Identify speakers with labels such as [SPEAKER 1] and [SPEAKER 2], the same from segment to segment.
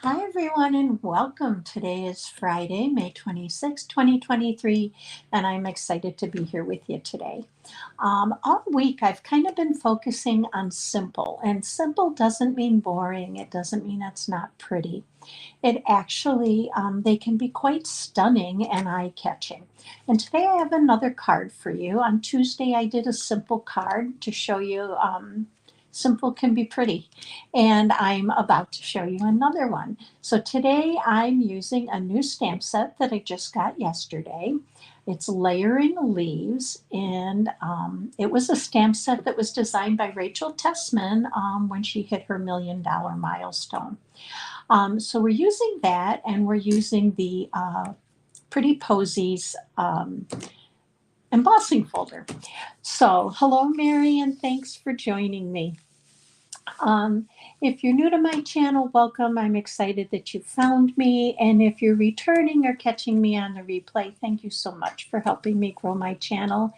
[SPEAKER 1] Hi, everyone, and welcome. Today is Friday, May 26, 2023, and I'm excited to be here with you today. All week, I've kind of been focusing on simple, and simple doesn't mean boring. It doesn't mean it's not pretty. It actually, they can be quite stunning and eye-catching. And today I have another card for you. On Tuesday, I did a simple card to show you simple can be pretty. And I'm about to show you another one. So today I'm using a new stamp set that I just got yesterday. It's Layering Leaves, and it was a stamp set that was designed by Rachel Tessman when she hit her $1 million milestone. So we're using that, and we're using the Pretty Posies embossing folder. So hello, Mary, and thanks for joining me. Um, if you're new to my channel, welcome. I'm excited that you found me. And if you're returning or catching me on the replay, thank you so much for helping me grow my channel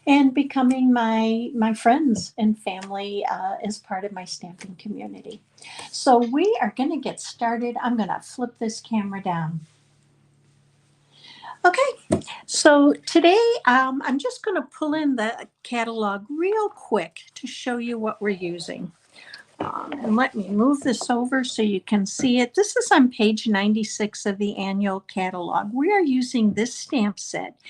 [SPEAKER 1] and becoming my friends and family as part of my stamping community. So we are going to get started. I'm going to flip this camera down. Okay, so today I'm just going to pull in the catalog real quick to show you what we're using. And let me move this over so you can see it. This is on page 96 of the annual catalog. We are using this stamp set,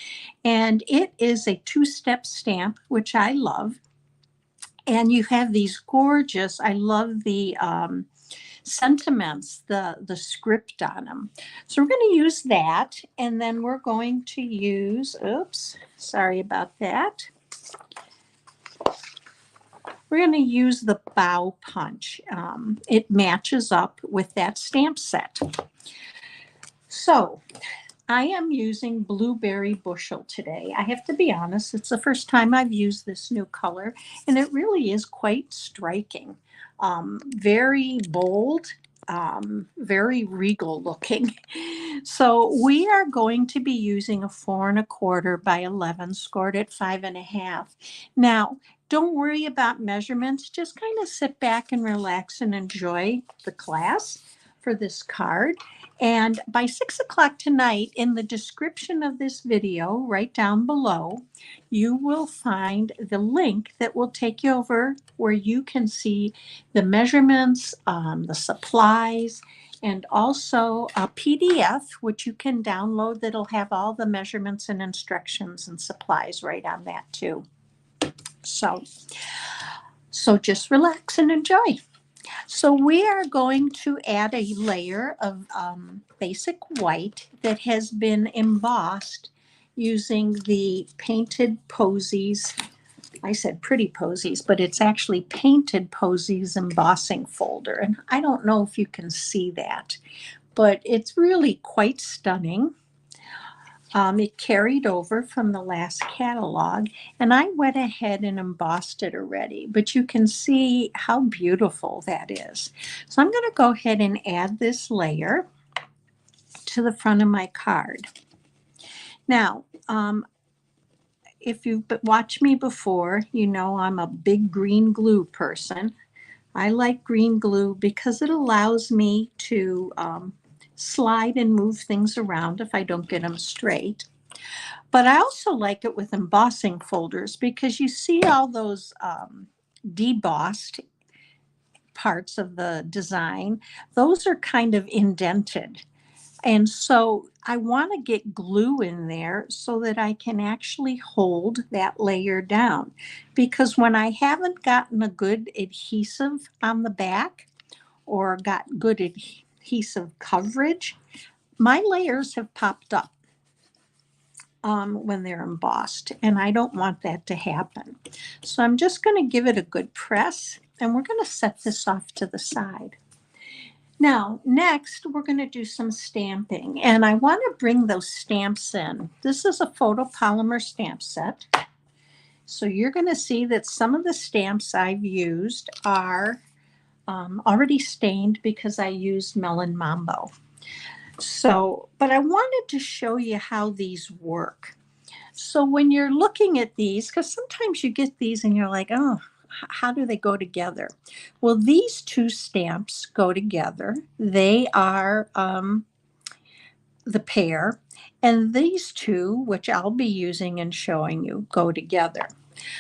[SPEAKER 1] and it is a two-step stamp, which I love. And you have these gorgeous, I love the sentiments, the script on them. So we're going to use that, and then we're going to use, oops, sorry about that. We're going to use the bow punch. It matches up with that stamp set. So I am using Blueberry Bushel today. I have to be honest, it's the first time I've used this new color, and it really is quite striking. Very bold, very regal looking. So we are going to be using a 4 1/4 by 11 scored at 5 1/2. Now, don't worry about measurements. Just kind of sit back and relax and enjoy the class for this card. And by 6 o'clock tonight, in the description of this video, right down below, you will find the link that will take you over where you can see the measurements, the supplies, and also a PDF, which you can download that'll have all the measurements and instructions and supplies right on that too. So just relax and enjoy. So we are going to add a layer of basic white that has been embossed using the Painted Posies. I said Pretty Posies, but it's actually Painted Posies embossing folder. And I don't know if you can see that, but it's really quite stunning. It carried over from the last catalog, and I went ahead and embossed it already, but you can see how beautiful that is. So I'm going to go ahead and add this layer to the front of my card. Now, if you've watched me before, you know I'm a big green glue person. I like green glue because it allows me to slide and move things around if I don't get them straight. But I also like it with embossing folders because you see all those debossed parts of the design. Those are kind of indented. And so I want to get glue in there so that I can actually hold that layer down. Because when I haven't gotten a good adhesive on the back or got good adhesive coverage, my layers have popped up when they're embossed, and I don't want that to happen. So I'm just going to give it a good press, and we're going to set this off to the side. Now, next, we're going to do some stamping, and I want to bring those stamps in. This is a photopolymer stamp set. So you're going to see that some of the stamps I've used are already stained because I used Melon Mambo. So, but I wanted to show you how these work. So when you're looking at these, because sometimes you get these and you're like, oh, how do they go together? Well, these two stamps go together. They are the pair, and these two, which I'll be using and showing you, go together.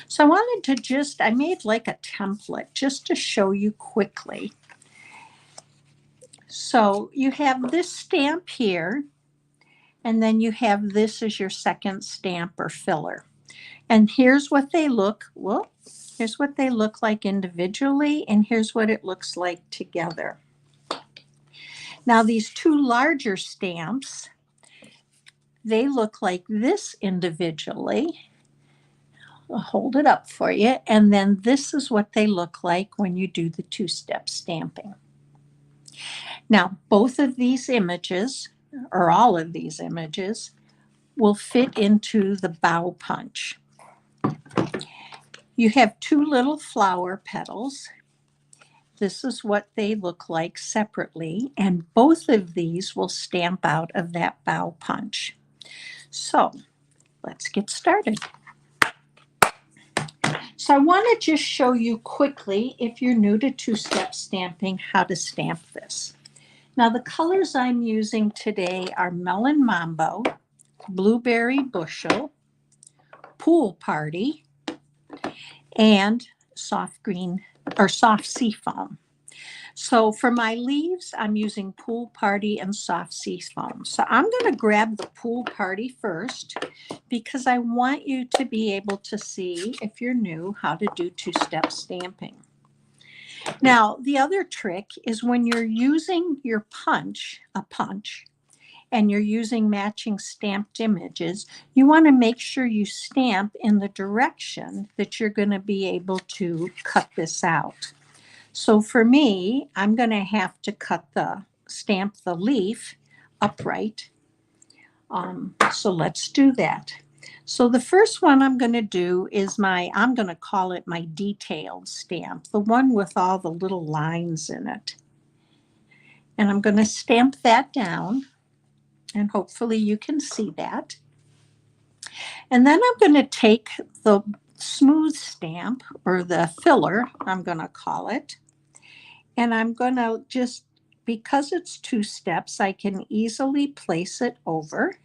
[SPEAKER 1] So I wanted to I made like a template just to show you quickly. So you have this stamp here, and then you have this as your second stamp or filler. And here's what they look, here's what they look like individually, and here's what it looks like together. Now these two larger stamps, they look like this individually. I'll hold it up for you. And then this is what they look like when you do the two-step stamping. Now, both of these images, or all of these images, will fit into the bow punch. You have two little flower petals. This is what they look like separately, and both of these will stamp out of that bow punch. So let's get started. So I want to just show you quickly, if you're new to two-step stamping, how to stamp this. Now the colors I'm using today are Melon Mambo, Blueberry Bushel, Pool Party, and soft green or soft seafoam. So for my leaves, I'm using Pool Party and soft seafoam. So I'm going to grab the Pool Party first because I want you to be able to see, if you're new, how to do two-step stamping. Now, the other trick is when you're using your punch, and you're using matching stamped images, you want to make sure you stamp in the direction that you're going to be able to cut this out. So for me, I'm going to have to stamp the leaf upright. So let's do that. So the first one I'm going to do is I'm going to call it my detailed stamp, the one with all the little lines in it. And I'm going to stamp that down, and hopefully you can see that. And then I'm going to take the smooth stamp, or the filler, I'm going to call it, and I'm going to just, because it's two steps, I can easily place it over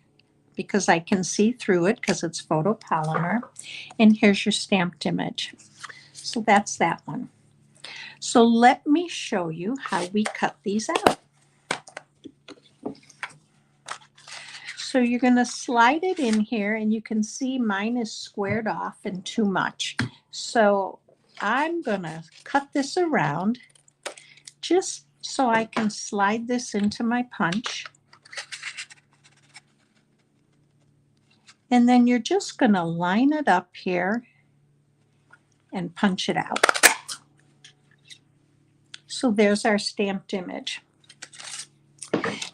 [SPEAKER 1] because I can see through it because it's photopolymer. And here's your stamped image. So that's that one. So let me show you how we cut these out. So you're going to slide it in here, and you can see mine is squared off and too much. So I'm going to cut this around just so I can slide this into my punch. And then you're just going to line it up here and punch it out. So there's our stamped image.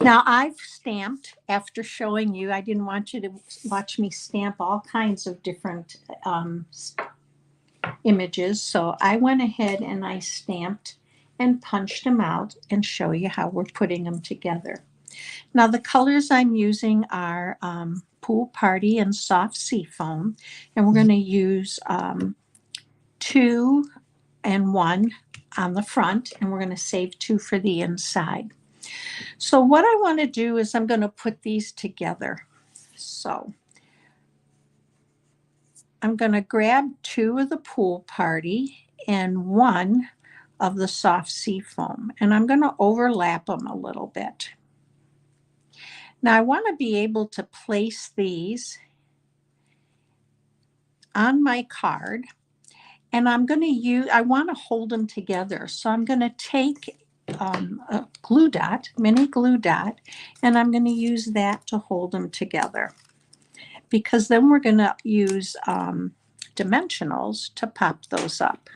[SPEAKER 1] Now I've stamped, after showing you, I didn't want you to watch me stamp all kinds of different images. So I went ahead and I stamped and punched them out and show you how we're putting them together. Now the colors I'm using are Pool Party and soft seafoam, and we're going to use 2 and 1 on the front, and we're going to save 2 for the inside. So what I want to do is I'm going to put these together. So I'm going to grab 2 of the Pool Party and 1 of the soft seafoam, and I'm going to overlap them a little bit. Now I want to be able to place these on my card, and I want to hold them together. So I'm going to take a glue dot, mini glue dot, and I'm going to use that to hold them together, because then we're going to use dimensionals to pop those up.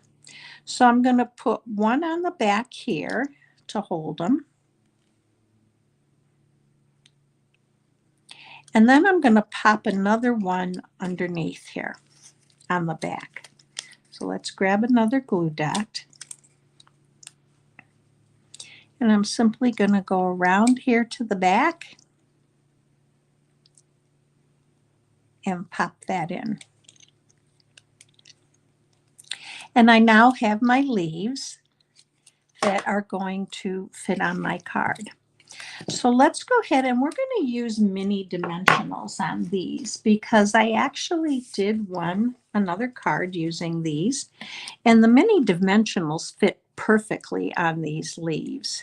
[SPEAKER 1] So I'm going to put one on the back here to hold them. And then I'm going to pop another one underneath here on the back. So let's grab another glue dot. And I'm simply going to go around here to the back and pop that in. And I now have my leaves that are going to fit on my card. So let's go ahead and we're going to use mini dimensionals on these because I actually did another card using these, and the mini dimensionals fit perfectly on these leaves.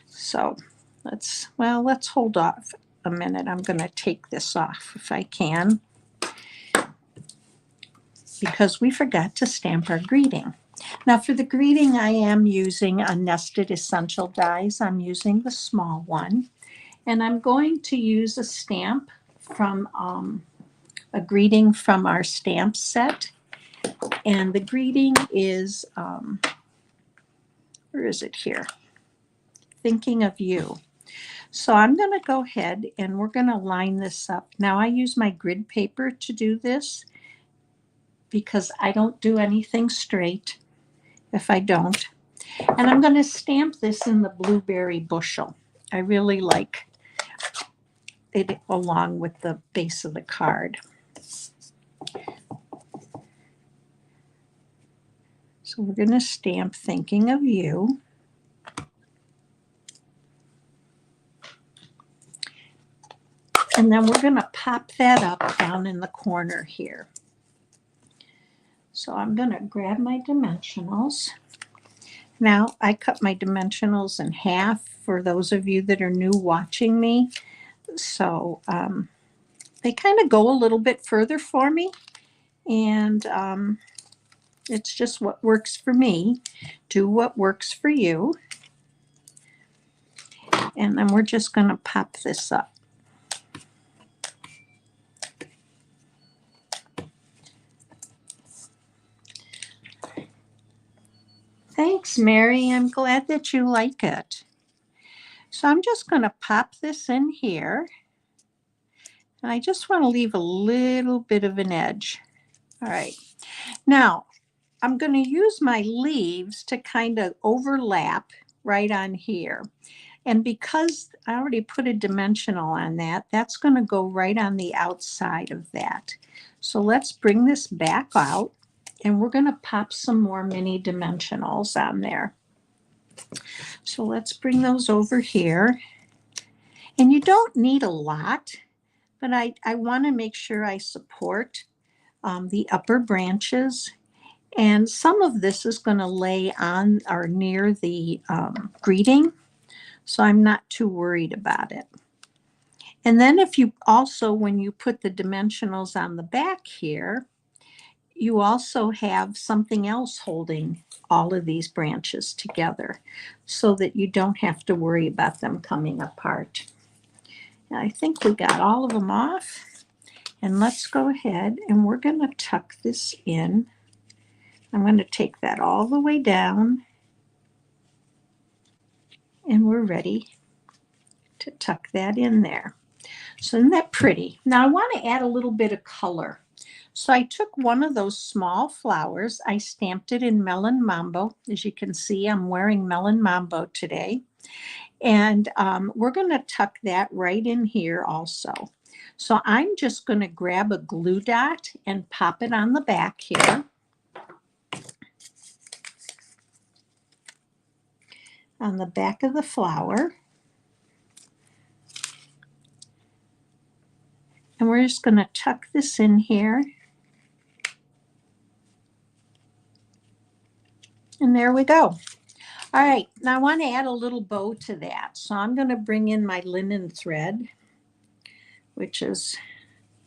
[SPEAKER 1] So let's hold off a minute. I'm going to take this off if I can, because we forgot to stamp our greeting. Now for the greeting, I am using a nested essential dies. I'm using the small one, and I'm going to use a stamp from a greeting from our stamp set. And the greeting is, where is it here? Thinking of you. So I'm going to go ahead and we're going to line this up. Now I use my grid paper to do this because I don't do anything straight if I don't. And I'm going to stamp this in the blueberry bushel. I really like it along with the base of the card. So we're going to stamp Thinking of You. And then we're going to pop that up down in the corner here. So I'm going to grab my dimensionals. Now I cut my dimensionals in half for those of you that are new watching me. So they kind of go a little bit further for me. And it's just what works for me. Do what works for you. And then we're just going to pop this up. Thanks, Mary. I'm glad that you like it. So I'm just going to pop this in here. And I just want to leave a little bit of an edge. All right. Now, I'm going to use my leaves to kind of overlap right on here. And because I already put a dimensional on that, that's going to go right on the outside of that. So let's bring this back out, and we're going to pop some more mini dimensionals on there. So let's bring those over here. And you don't need a lot, but I want to make sure I support the upper branches. And some of this is going to lay on or near the greeting, so I'm not too worried about it. And then if you also, when you put the dimensionals on the back here, you also have something else holding all of these branches together so that you don't have to worry about them coming apart. Now, I think we got all of them off. And let's go ahead and we're going to tuck this in. I'm going to take that all the way down. And we're ready to tuck that in there. So isn't that pretty? Now I want to add a little bit of color. So I took one of those small flowers. I stamped it in Melon Mambo. As you can see, I'm wearing Melon Mambo today. And we're going to tuck that right in here also. So I'm just going to grab a glue dot and pop it on the back here. On the back of the flower. And we're just going to tuck this in here. And there we go. All right, now I want to add a little bow to that. So I'm going to bring in my linen thread, which is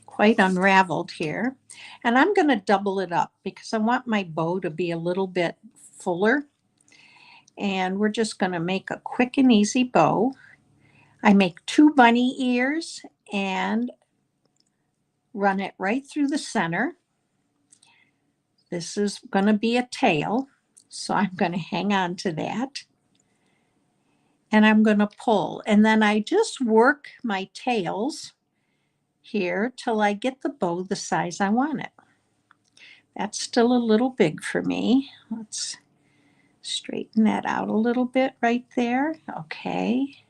[SPEAKER 1] quite unraveled here. And I'm going to double it up because I want my bow to be a little bit fuller. And we're just going to make a quick and easy bow. I make 2 bunny ears and run it right through the center. This is going to be a tail, so I'm going to hang on to that. And I'm going to pull. And then I just work my tails here till I get the bow the size I want it. That's still a little big for me. Let's straighten that out a little bit right there. Okay.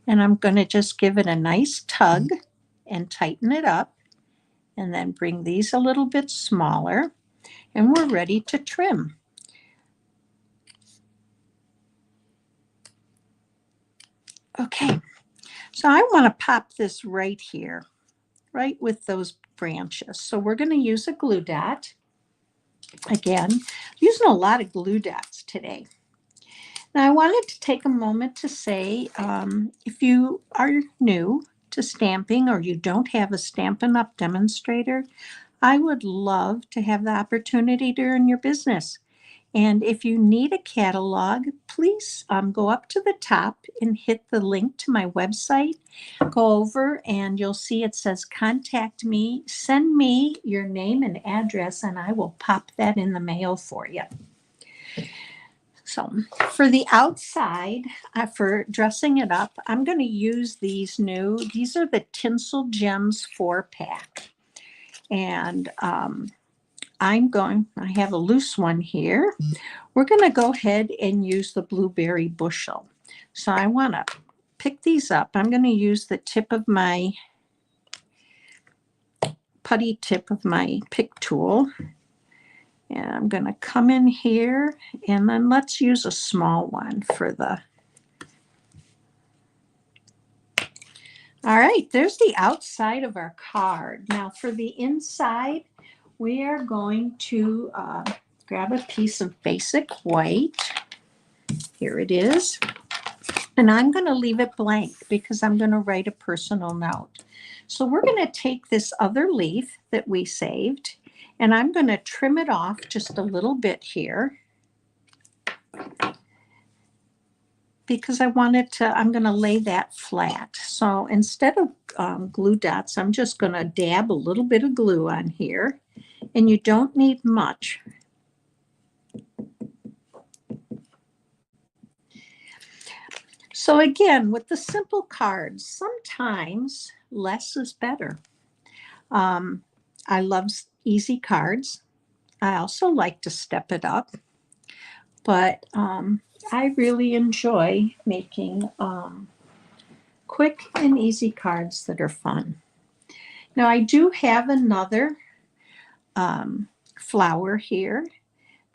[SPEAKER 1] And I'm going to just give it a nice tug and tighten it up, and then bring these a little bit smaller, and we're ready to trim. Okay, so I want to pop this right here, right with those branches. So we're going to use a glue dot. Again, using a lot of glue dots today. Now I wanted to take a moment to say, if you are new to stamping or you don't have a Stampin' Up! Demonstrator, I would love to have the opportunity to earn your business. And if you need a catalog, please go up to the top and hit the link to my website. Go over and you'll see it says contact me. Send me your name and address and I will pop that in the mail for you. So for the outside, for dressing it up, I'm going to use these are the Tinsel Gems 4-pack. And I have a loose one here. We're going to go ahead and use the blueberry bushel. So I want to pick these up. I'm going to use the tip of my putty tip of my pick tool. And I'm going to come in here, and then let's use a small one for the... All right, there's the outside of our card. Now for the inside, we are going to grab a piece of basic white. Here it is. And I'm going to leave it blank because I'm going to write a personal note. So we're going to take this other leaf that we saved, and I'm going to trim it off just a little bit here because I'm going to lay that flat. So instead of glue dots, I'm just going to dab a little bit of glue on here, and you don't need much. So again, with the simple cards, sometimes less is better. I love easy cards. I also like to step it up, but I really enjoy making quick and easy cards that are fun. Now I do have another flower here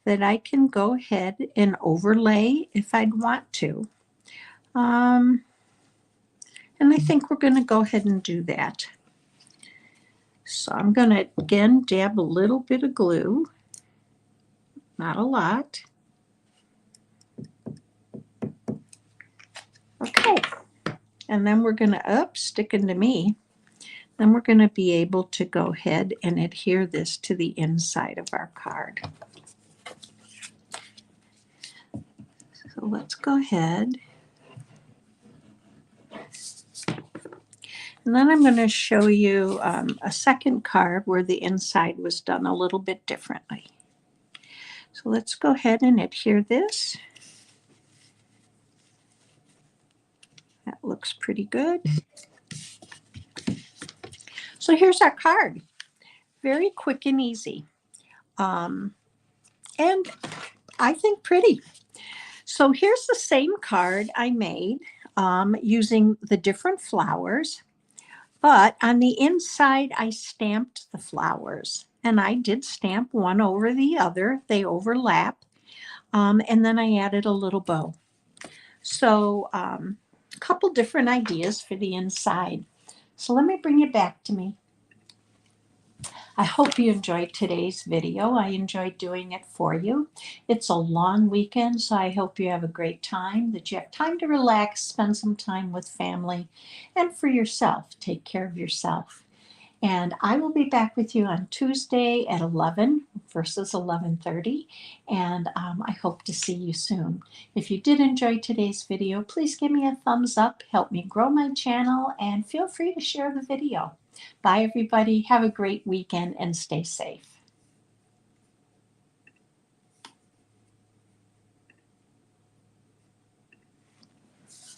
[SPEAKER 1] that I can go ahead and overlay if I'd want to. And I think we're going to go ahead and do that. So I'm going to, again, dab a little bit of glue, not a lot. Okay, and then we're going to, sticking to me, then we're going to be able to go ahead and adhere this to the inside of our card. So let's go ahead. And then I'm going to show you a second card where the inside was done a little bit differently. So let's go ahead and adhere this. That looks pretty good. So here's our card. Very quick and easy. And I think pretty. So here's the same card I made using the different flowers. But on the inside, I stamped the flowers. And I did stamp one over the other. They overlap. And then I added a little bow. So a couple different ideas for the inside. So let me bring you back to me. I hope you enjoyed today's video. I enjoyed doing it for you. It's a long weekend, so I hope you have a great time, that you have time to relax, spend some time with family, and for yourself. Take care of yourself. And I will be back with you on Tuesday at 11 versus 11:30. And I hope to see you soon. If you did enjoy today's video, please give me a thumbs up, help me grow my channel, and feel free to share the video. Bye, everybody. Have a great weekend and stay safe.